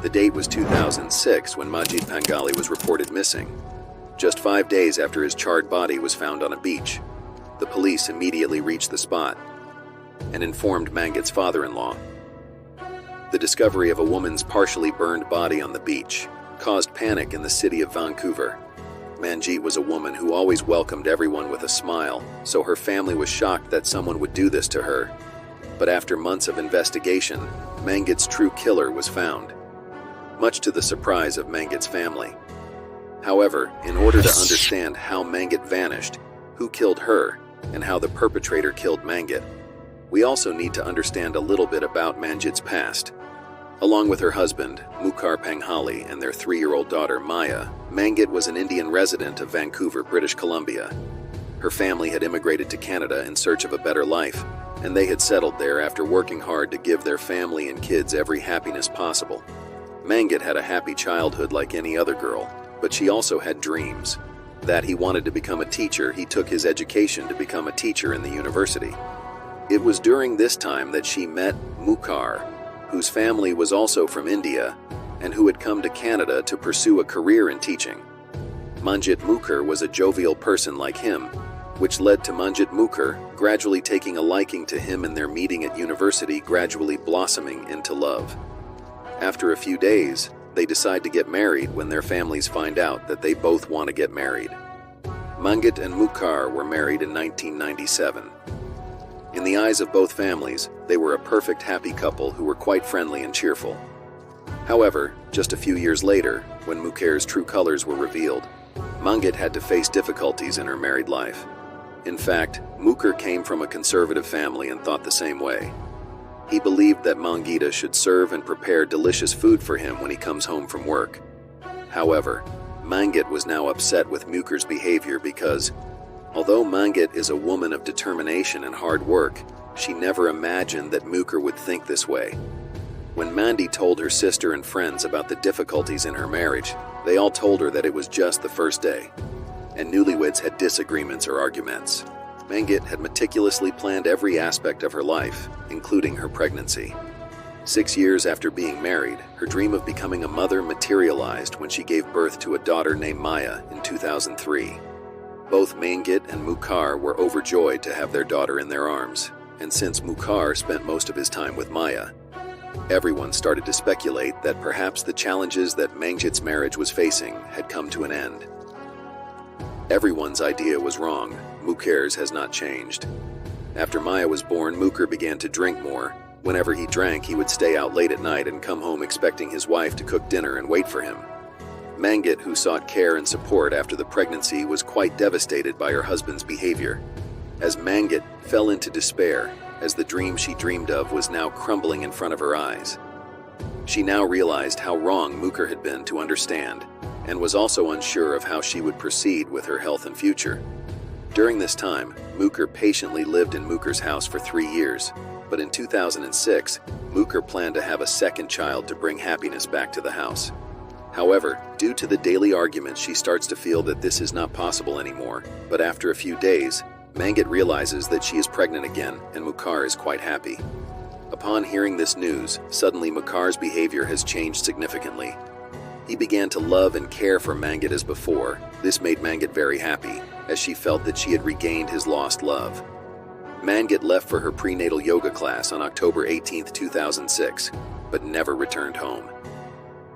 The date was 2006 when Manjit Panghali was reported missing, just 5 days after his charred body was found on a beach. The police immediately reached the spot and informed Manjit's father-in-law. The discovery of a woman's partially burned body on the beach caused panic in the city of Vancouver. Manjit was a woman who always welcomed everyone with a smile, so her family was shocked that someone would do this to her. But after months of investigation, Manjit's true killer was found, much to the surprise of Manjit's family. However, in order to understand how Manjit vanished, who killed her, and how the perpetrator killed Manjit, we also need to understand a little bit about Manjit's past. Along with her husband, Panghali, and their 3-year-old daughter, Maya, Manjit was an Indian resident of Vancouver, British Columbia. Her family had immigrated to Canada in search of a better life, and they had settled there after working hard to give their family and kids every happiness possible. Manjit had a happy childhood like any other girl, but she also had dreams. That he wanted to become a teacher, he took his education to become a teacher in the university. It was during this time that she met Mukhar, whose family was also from India and who had come to Canada to pursue a career in teaching. Manjit Mukhar was a jovial person like him, which led to Manjit Mukhar gradually taking a liking to him, and their meeting at university gradually blossoming into love. After a few days, they decide to get married when their families find out that they both want to get married. Manjit and Mukhar were married in 1997. In the eyes of both families, they were a perfect happy couple who were quite friendly and cheerful. However, just a few years later, when Mukhar's true colors were revealed, Manjit had to face difficulties in her married life. In fact, Mukhar came from a conservative family and thought the same way. He believed that Manjit should serve and prepare delicious food for him when he comes home from work. However, Manjit was now upset with Mukhar's behavior because, although Manjit is a woman of determination and hard work, she never imagined that Mukhar would think this way. When Mandy told her sister and friends about the difficulties in her marriage, they all told her that it was just the first day, and newlyweds had disagreements or arguments. Manjit had meticulously planned every aspect of her life, including her pregnancy. 6 years after being married, her dream of becoming a mother materialized when she gave birth to a daughter named Maya in 2003. Both Manjit and Mukhar were overjoyed to have their daughter in their arms, and since Mukhar spent most of his time with Maya, everyone started to speculate that perhaps the challenges that Manjit's marriage was facing had come to an end. Everyone's idea was wrong. Mukhar's has not changed. After Maya was born, Mukhar began to drink more. Whenever he drank, he would stay out late at night and come home expecting his wife to cook dinner and wait for him. Manjit, who sought care and support after the pregnancy, was quite devastated by her husband's behavior. As Manjit fell into despair, as the dream she dreamed of was now crumbling in front of her eyes. She now realized how wrong Mukhar had been to understand, and was also unsure of how she would proceed with her health and future. During this time, Mukhar patiently lived in Mukhar's house for 3 years, but in 2006, Mukhar planned to have a second child to bring happiness back to the house. However, due to the daily arguments, she starts to feel that this is not possible anymore, but after a few days, Manjit realizes that she is pregnant again, and Mukhar is quite happy. Upon hearing this news, suddenly Mukhar's behavior has changed significantly. He began to love and care for Manjit as before. This made Manjit very happy, as she felt that she had regained his lost love. Manjit left for her prenatal yoga class on October 18, 2006, but never returned home.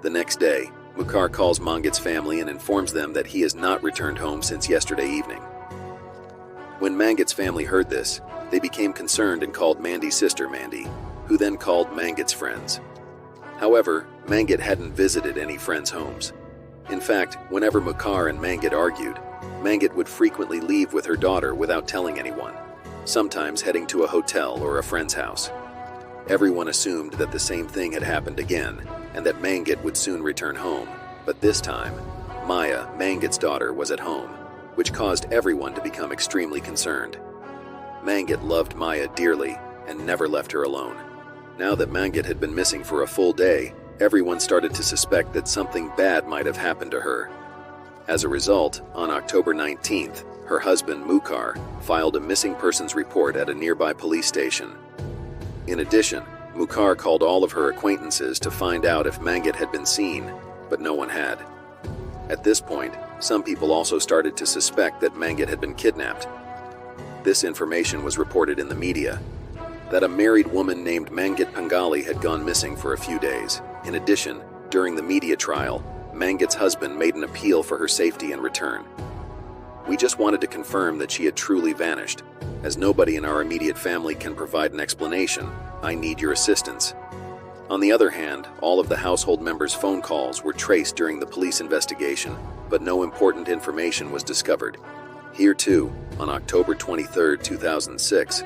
The next day, Mukhar calls Manjit's family and informs them that he has not returned home since yesterday evening. When Manjit's family heard this, they became concerned and called Mandy's sister Mandy, who then called Manjit's friends. However, Manjit hadn't visited any friends' homes. In fact, whenever Mukhar and Manjit argued, Manjit would frequently leave with her daughter without telling anyone, sometimes heading to a hotel or a friend's house. Everyone assumed that the same thing had happened again, and that Manjit would soon return home, but this time, Maya, Manjit's daughter, was at home, which caused everyone to become extremely concerned. Manjit loved Maya dearly and never left her alone. Now that Manjit had been missing for a full day, everyone started to suspect that something bad might have happened to her. As a result, on October 19th, her husband, Mukhar, filed a missing persons report at a nearby police station. In addition, Mukhar called all of her acquaintances to find out if Manjit had been seen, but no one had. At this point, some people also started to suspect that Manjit had been kidnapped. This information was reported in the media, that a married woman named Manjit Panghali had gone missing for a few days. In addition, during the media trial, Manjit's husband made an appeal for her safety in return. We just wanted to confirm that she had truly vanished. As nobody in our immediate family can provide an explanation, I need your assistance. On the other hand, all of the household members' phone calls were traced during the police investigation, but no important information was discovered. Here too, on October 23, 2006,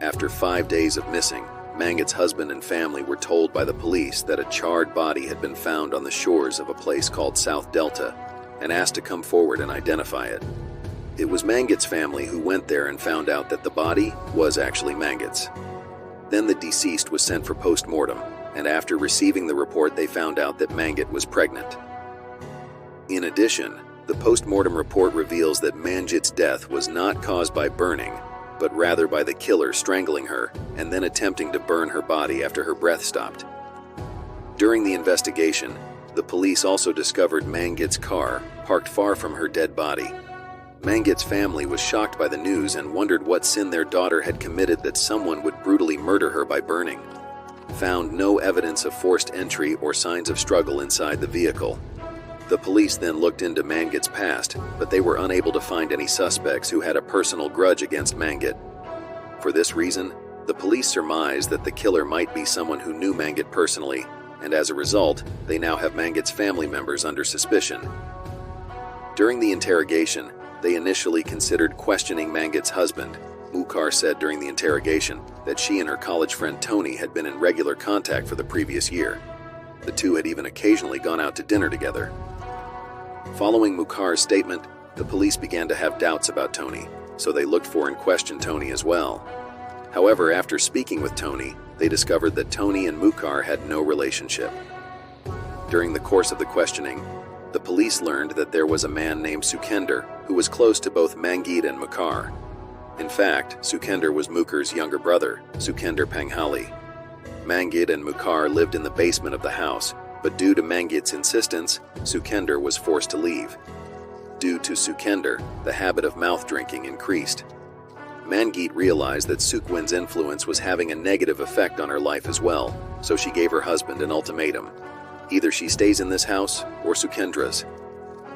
after 5 days of missing, Manjit's husband and family were told by the police that a charred body had been found on the shores of a place called South Delta, and asked to come forward and identify it. It was Manjit's family who went there and found out that the body was actually Manjit's. Then the deceased was sent for post-mortem, and after receiving the report they found out that Manjit was pregnant. In addition, the post-mortem report reveals that Manjit's death was not caused by burning, but rather by the killer strangling her and then attempting to burn her body after her breath stopped. During the investigation, the police also discovered Manjit's car parked far from her dead body. Manjit's family was shocked by the news and wondered what sin their daughter had committed that someone would brutally murder her by burning. Found no evidence of forced entry or signs of struggle inside the vehicle. The police then looked into Manjit's past, but they were unable to find any suspects who had a personal grudge against Manjit. For this reason, the police surmised that the killer might be someone who knew Manjit personally, and as a result, they now have Manjit's family members under suspicion. During the interrogation, they initially considered questioning Manjit's husband. Mukhar said during the interrogation that she and her college friend Tony had been in regular contact for the previous year. The two had even occasionally gone out to dinner together. Following Mukhar's statement, the police began to have doubts about Tony, so they looked for and questioned Tony as well. However, after speaking with Tony, they discovered that Tony and Mukhar had no relationship. During the course of the questioning, the police learned that there was a man named Sukender who was close to both Manjit and Mukhar. In fact, Sukender was Mukhar's younger brother, Sukender Panghali. Manjit and Mukhar lived in the basement of the house, but due to Manjit's insistence, Sukender was forced to leave. Due to Sukender, the habit of mouth drinking increased. Manjit realized that Sukwin's influence was having a negative effect on her life as well, so she gave her husband an ultimatum. Either she stays in this house or Sukendra's.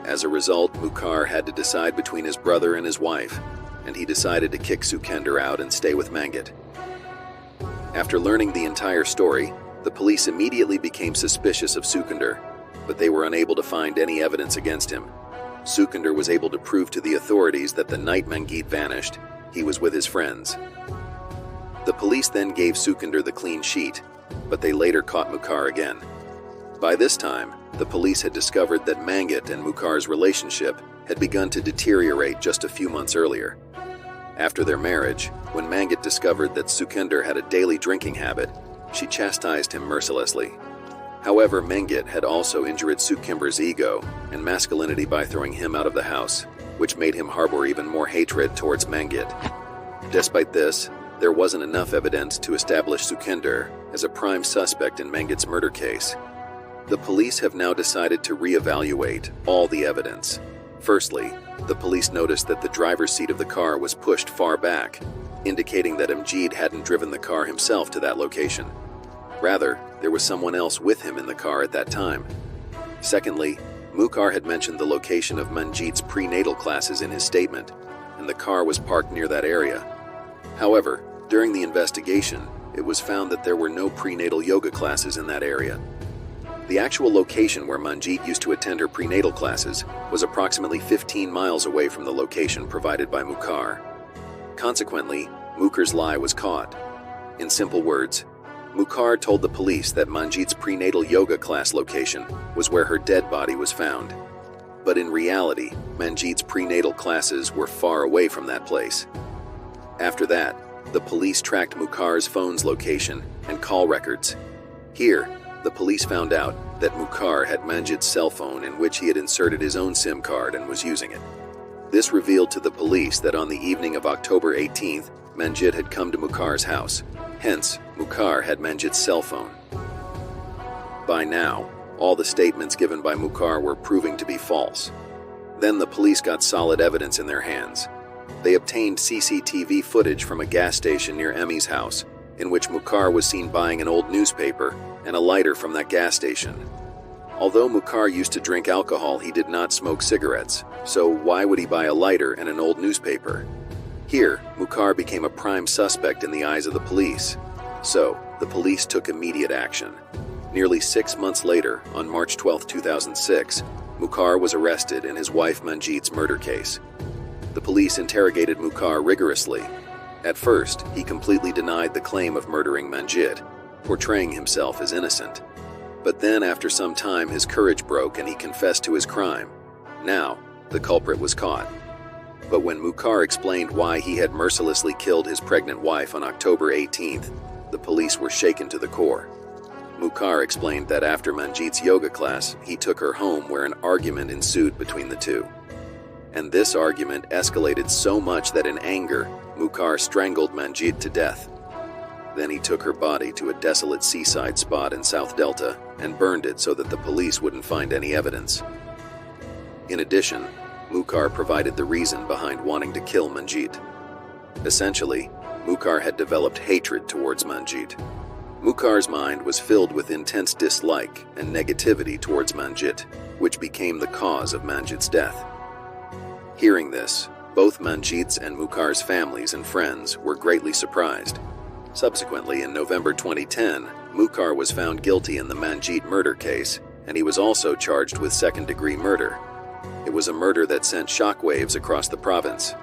As a result, Mukhar had to decide between his brother and his wife, and he decided to kick Sukender out and stay with Manjit. After learning the entire story, the police immediately became suspicious of Sukender, but they were unable to find any evidence against him. Sukender was able to prove to the authorities that the night Manjit vanished, he was with his friends. The police then gave Sukender the clean sheet, but they later caught Mukhar again. By this time, the police had discovered that Manjit and Mukhar's relationship had begun to deteriorate just a few months earlier. After their marriage, when Manjit discovered that Sukender had a daily drinking habit, she chastised him mercilessly. However, Manjit had also injured Sukendra's ego and masculinity by throwing him out of the house, which made him harbor even more hatred towards Manjit. Despite this, there wasn't enough evidence to establish Sukender as a prime suspect in Manjit's murder case. The police have now decided to reevaluate all the evidence. Firstly, the police noticed that the driver's seat of the car was pushed far back, indicating that Manjit hadn't driven the car himself to that location. Rather, there was someone else with him in the car at that time. Secondly, Mukhar had mentioned the location of Manjit's prenatal classes in his statement, and the car was parked near that area. However, during the investigation, it was found that there were no prenatal yoga classes in that area. The actual location where Manjit used to attend her prenatal classes was approximately 15 miles away from the location provided by Mukhar. Consequently, Mukhar's lie was caught. In simple words, Mukhar told the police that Manjit's prenatal yoga class location was where her dead body was found. But in reality, Manjit's prenatal classes were far away from that place. After that, the police tracked Mukhar's phone's location and call records. Here, the police found out that Mukhar had Manjit's cell phone in which he had inserted his own SIM card and was using it. This revealed to the police that on the evening of October 18th, Manjit had come to Mukhar's house. Hence, Mukhar had Manjit's cell phone. By now, all the statements given by Mukhar were proving to be false. Then the police got solid evidence in their hands. They obtained CCTV footage from a gas station near Emmy's house, in which Mukhar was seen buying an old newspaper and a lighter from that gas station. Although Mukhar used to drink alcohol, he did not smoke cigarettes, so why would he buy a lighter and an old newspaper? Here, Mukhar became a prime suspect in the eyes of the police. So, the police took immediate action. Nearly 6 months later, on March 12, 2006, Mukhar was arrested in his wife Manjit's murder case. The police interrogated Mukhar rigorously. At first, he completely denied the claim of murdering Manjit, portraying himself as innocent. But then, after some time, his courage broke and he confessed to his crime. Now, the culprit was caught. But when Mukhar explained why he had mercilessly killed his pregnant wife on October 18th, the police were shaken to the core. Mukhar explained that after Manjit's yoga class, he took her home where an argument ensued between the two. And this argument escalated so much that in anger, Mukhar strangled Manjit to death. Then he took her body to a desolate seaside spot in South Delta and burned it so that the police wouldn't find any evidence. In addition, Mukhar provided the reason behind wanting to kill Manjit. Essentially, Mukhar had developed hatred towards Manjit. Mukhar's mind was filled with intense dislike and negativity towards Manjit, which became the cause of Manjit's death. Hearing this, both Manjit's and Mukhar's families and friends were greatly surprised. Subsequently, in November 2010, Mukhar was found guilty in the Manjit murder case, and he was also charged with second-degree murder. It was a murder that sent shockwaves across the province.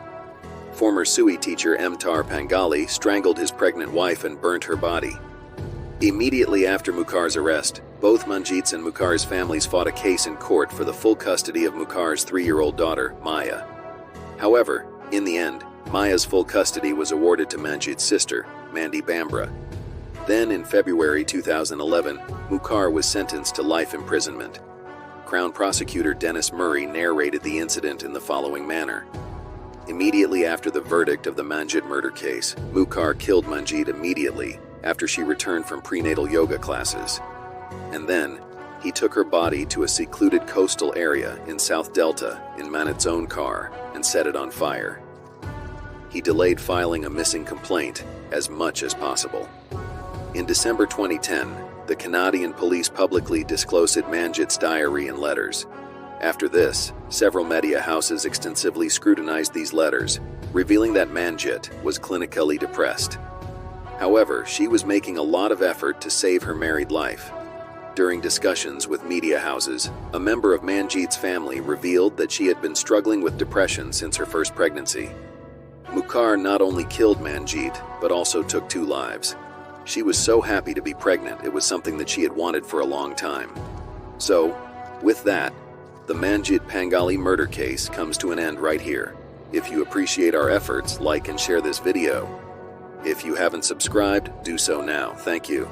Former Sui teacher Manjit Panghali strangled his pregnant wife and burnt her body. Immediately after Mukhar's arrest, both Manjit's and Mukhar's families fought a case in court for the full custody of Mukhar's 3-year-old daughter, Maya. However, in the end, Maya's full custody was awarded to Manjit's sister, Mandy Bambra. Then, in February 2011, Mukhar was sentenced to life imprisonment. Crown Prosecutor Dennis Murray narrated the incident in the following manner. Immediately after the verdict of the Manjit murder case, Mukhar killed Manjit immediately after she returned from prenatal yoga classes. And then, he took her body to a secluded coastal area in South Delta in Manjit's own car and set it on fire. He delayed filing a missing complaint as much as possible. In December 2010, the Canadian police publicly disclosed Manjit's diary and letters. After this, several media houses extensively scrutinized these letters, revealing that Manjit was clinically depressed. However, she was making a lot of effort to save her married life. During discussions with media houses, a member of Manjit's family revealed that she had been struggling with depression since her first pregnancy. Mukhar not only killed Manjit, but also took 2 lives. She was so happy to be pregnant, it was something that she had wanted for a long time. So, with that, the Manjit Panghali murder case comes to an end right here. If you appreciate our efforts, like and share this video. If you haven't subscribed, do so now. Thank you.